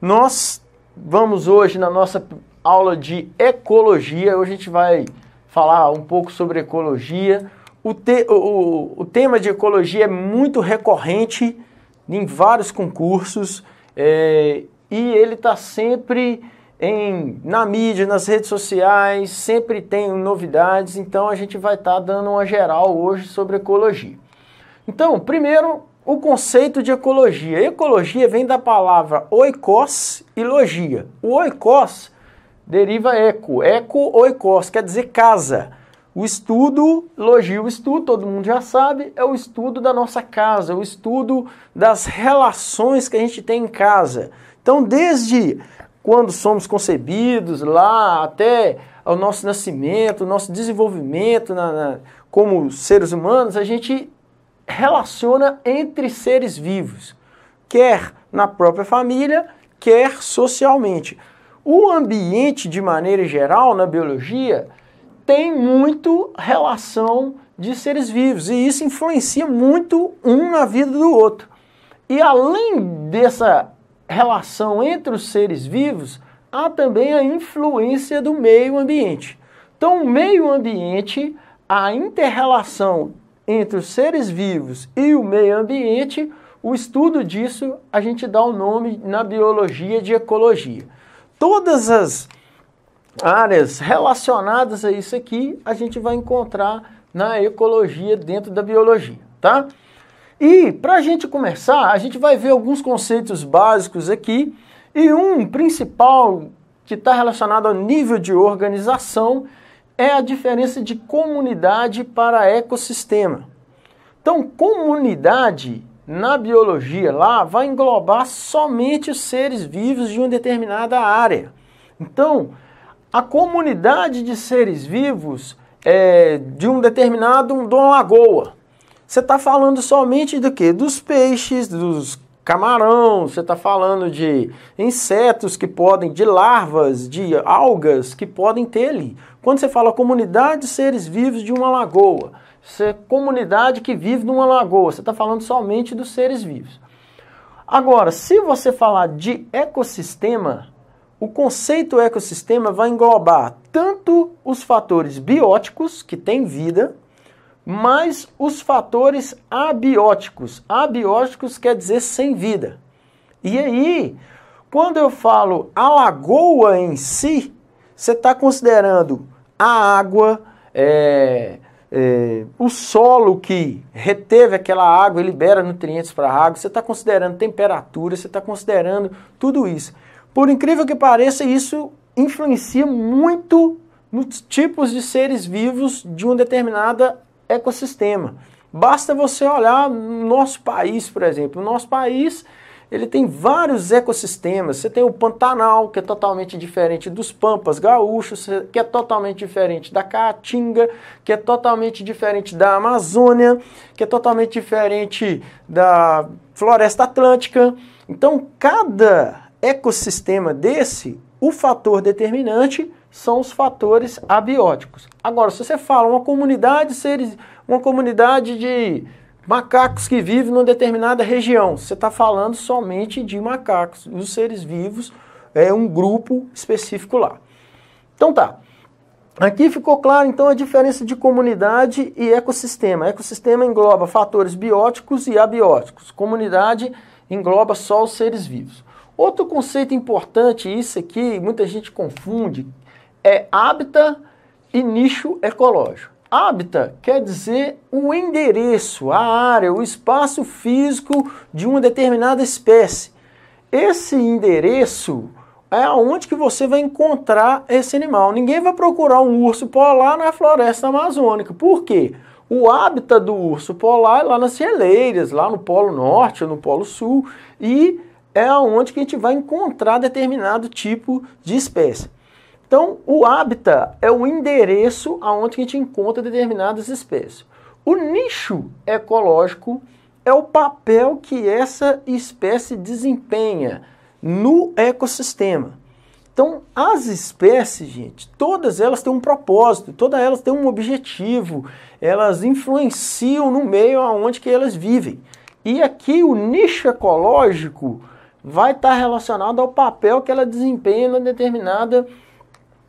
Nós vamos hoje na nossa aula de ecologia, hoje a gente vai falar um pouco sobre ecologia. O tema de ecologia é muito recorrente em vários concursos e ele está sempre na mídia, nas redes sociais, sempre tem novidades, então a gente vai estar dando uma geral hoje sobre ecologia. Então, primeiro, o conceito de ecologia. Ecologia vem da palavra oikos e logia. O oikos deriva eco, oikos, quer dizer casa. O estudo, logia, o estudo, todo mundo já sabe, é o estudo da nossa casa, o estudo das relações que a gente tem em casa. Então, desde quando somos concebidos, lá até o nosso nascimento, o nosso desenvolvimento como seres humanos, a gente relaciona entre seres vivos, quer na própria família, quer socialmente. O ambiente, de maneira geral, na biologia, tem muito relação de seres vivos e isso influencia muito um na vida do outro. E além dessa relação entre os seres vivos, há também a influência do meio ambiente. Então, o meio ambiente, a inter-relação entre os seres vivos e o meio ambiente, o estudo disso a gente dá o nome na biologia de ecologia. Todas as áreas relacionadas a isso aqui a gente vai encontrar na ecologia dentro da biologia, tá? E para a gente começar, a gente vai ver alguns conceitos básicos aqui e um principal que está relacionado ao nível de organização é a diferença de comunidade para ecossistema. Então, comunidade na biologia lá vai englobar somente os seres vivos de uma determinada área. Então, a comunidade de seres vivos de uma lagoa. Você está falando somente do quê? Dos peixes, dos camarão, você está falando de insetos que podem, de larvas, de algas que podem ter ali. Quando você fala comunidade de seres vivos de uma lagoa, comunidade que vive numa lagoa, você está falando somente dos seres vivos. Agora, se você falar de ecossistema, o conceito ecossistema vai englobar tanto os fatores bióticos, que têm vida, mas os fatores abióticos. Abióticos quer dizer sem vida. E aí, quando eu falo a lagoa em si, você está considerando a água, o solo que reteve aquela água e libera nutrientes para a água, você está considerando temperatura, você está considerando tudo isso. Por incrível que pareça, isso influencia muito nos tipos de seres vivos de um determinado ecossistema. Basta você olhar no nosso país, por exemplo. O nosso país, ele tem vários ecossistemas. Você tem o Pantanal, que é totalmente diferente dos Pampas gaúchos, que é totalmente diferente da Caatinga, que é totalmente diferente da Amazônia, que é totalmente diferente da Floresta Atlântica. Então, cada ecossistema desse, o fator determinante são os fatores abióticos. Agora, se você fala uma comunidade de macacos que vivem numa determinada região, você está falando somente de macacos. Os seres vivos é um grupo específico lá. Então tá. Aqui ficou claro, então, a diferença de comunidade e ecossistema. Ecossistema engloba fatores bióticos e abióticos. Comunidade engloba só os seres vivos. Outro conceito importante, isso aqui muita gente confunde, é hábitat e nicho ecológico. Hábitat quer dizer o endereço, a área, o espaço físico de uma determinada espécie. Esse endereço é onde que você vai encontrar esse animal. Ninguém vai procurar um urso polar na floresta amazônica. Por quê? O hábitat do urso polar é lá nas geleiras, lá no Polo Norte ou no Polo Sul, e é onde que a gente vai encontrar determinado tipo de espécie. Então, o hábitat é o endereço aonde a gente encontra determinadas espécies. O nicho ecológico é o papel que essa espécie desempenha no ecossistema. Então, as espécies, gente, todas elas têm um propósito, todas elas têm um objetivo, elas influenciam no meio aonde que elas vivem. E aqui o nicho ecológico vai estar relacionado ao papel que ela desempenha em determinado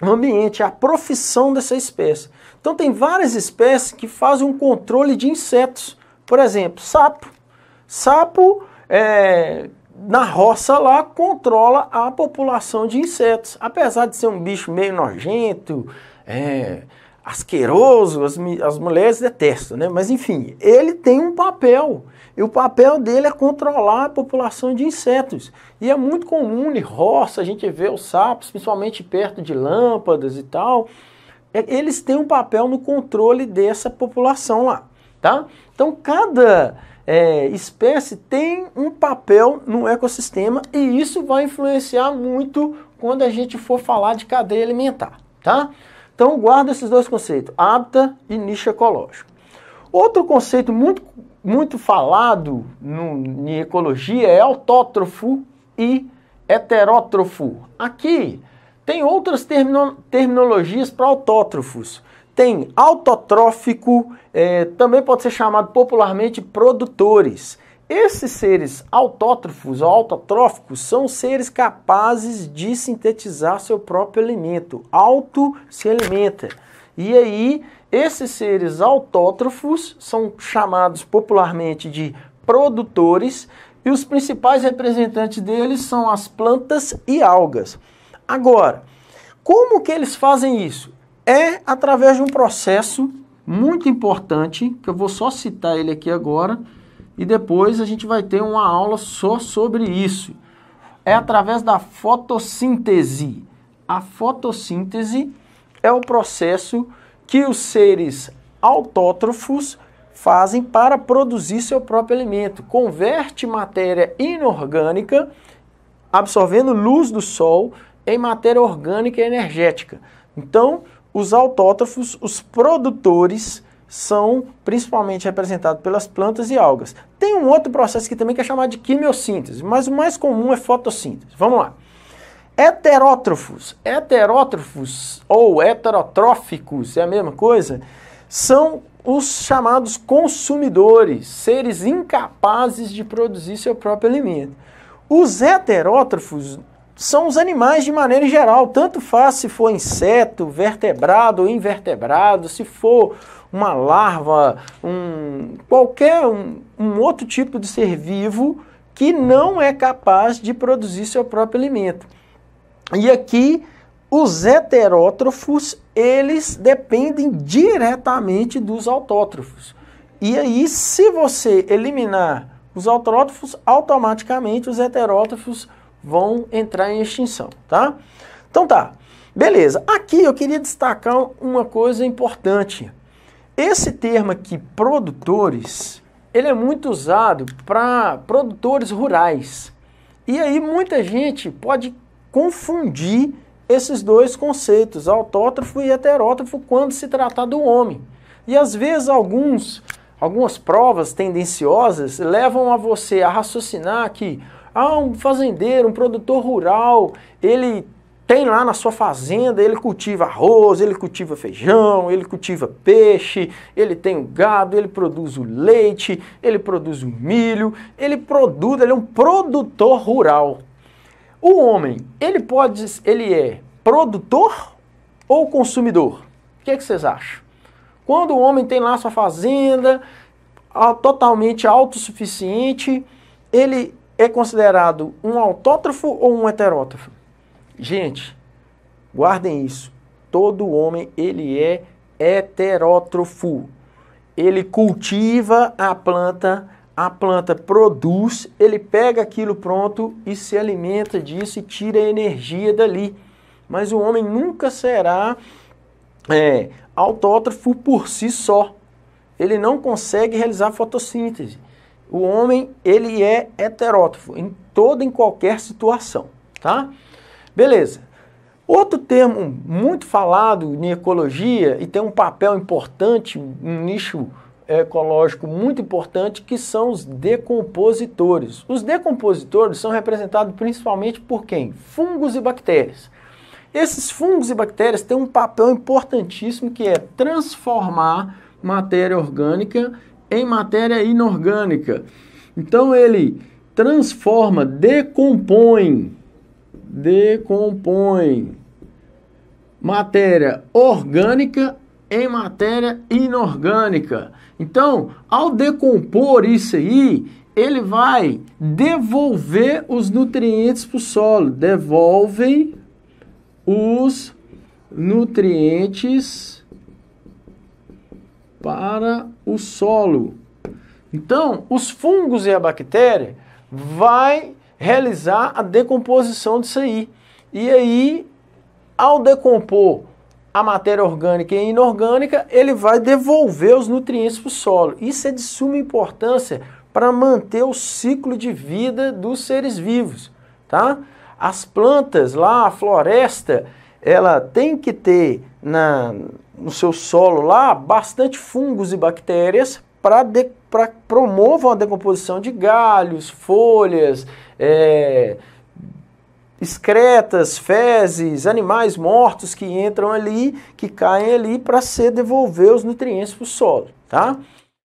ambiente, a profissão dessa espécie. Então tem várias espécies que fazem um controle de insetos. Por exemplo, sapo. Sapo, na roça lá, controla a população de insetos. Apesar de ser um bicho meio nojento, asqueroso, as mulheres detestam, né? Mas enfim, ele tem um papel. E o papel dele é controlar a população de insetos. E é muito comum em roça a gente ver os sapos, principalmente perto de lâmpadas e tal. Eles têm um papel no controle dessa população lá, tá? Então cada espécie tem um papel no ecossistema e isso vai influenciar muito quando a gente for falar de cadeia alimentar, tá? Então guarda esses dois conceitos, hábitat e nicho ecológico. Outro conceito muito falado em ecologia é autótrofo e heterótrofo. Aqui tem outras terminologias para autótrofos. Tem autotrófico, também pode ser chamado popularmente produtores. Esses seres autótrofos ou autotróficos são seres capazes de sintetizar seu próprio alimento, auto se alimenta. E aí, esses seres autótrofos são chamados popularmente de produtores e os principais representantes deles são as plantas e algas. Agora, como que eles fazem isso? É através de um processo muito importante, que eu vou só citar ele aqui agora, e depois a gente vai ter uma aula só sobre isso. É através da fotossíntese. A fotossíntese é o processo que os seres autótrofos fazem para produzir seu próprio alimento. Converte matéria inorgânica, absorvendo luz do sol, em matéria orgânica e energética. Então, os autótrofos, os produtores, são principalmente representados pelas plantas e algas. Tem um outro processo que também é chamado de quimiossíntese, mas o mais comum é fotossíntese. Vamos lá. Heterótrofos ou heterotróficos, é a mesma coisa, são os chamados consumidores, seres incapazes de produzir seu próprio alimento. Os heterótrofos são os animais de maneira geral, tanto faz se for inseto, vertebrado ou invertebrado, se for uma larva, qualquer outro tipo de ser vivo que não é capaz de produzir seu próprio alimento. E aqui, os heterótrofos, eles dependem diretamente dos autótrofos. E aí, se você eliminar os autótrofos, automaticamente os heterótrofos vão entrar em extinção, tá? Então tá, beleza. Aqui eu queria destacar uma coisa importante. Esse termo aqui, produtores, ele é muito usado para produtores rurais. E aí muita gente pode confundir esses dois conceitos, autótrofo e heterótrofo, quando se tratar do homem. E às vezes algumas provas tendenciosas levam a você a raciocinar que um fazendeiro, um produtor rural, ele tem lá na sua fazenda, ele cultiva arroz, ele cultiva feijão, ele cultiva peixe, ele tem o gado, ele produz o leite, ele produz o milho, ele é um produtor rural. O homem, ele é produtor ou consumidor? O que é que vocês acham? Quando o homem tem lá sua fazenda, totalmente autossuficiente, ele é considerado um autótrofo ou um heterótrofo? Gente, guardem isso. Todo homem, ele é heterótrofo. Ele cultiva a planta produz, ele pega aquilo pronto e se alimenta disso e tira a energia dali. Mas o homem nunca será autótrofo por si só. Ele não consegue realizar fotossíntese. O homem, ele é heterótrofo em qualquer situação, tá? Beleza. Outro termo muito falado em ecologia e tem um papel importante, um nicho ecológico muito importante, que são os decompositores. Os decompositores são representados principalmente por quem? Fungos e bactérias. Esses fungos e bactérias têm um papel importantíssimo que é transformar matéria orgânica em matéria inorgânica. Então ele transforma, decompõe matéria orgânica em matéria inorgânica. Então, ao decompor isso aí, ele vai devolver os nutrientes para o solo. Devolve os nutrientes para o solo. Então, os fungos e a bactéria vai realizar a decomposição disso aí. E aí, ao decompor a matéria orgânica e inorgânica, ele vai devolver os nutrientes para o solo. Isso é de suma importância para manter o ciclo de vida dos seres vivos, tá? As plantas lá, a floresta, ela tem que ter no seu solo lá bastante fungos e bactérias para promover a decomposição de galhos, folhas, excretas, fezes, animais mortos que entram ali, que caem ali para devolver os nutrientes para o solo, tá?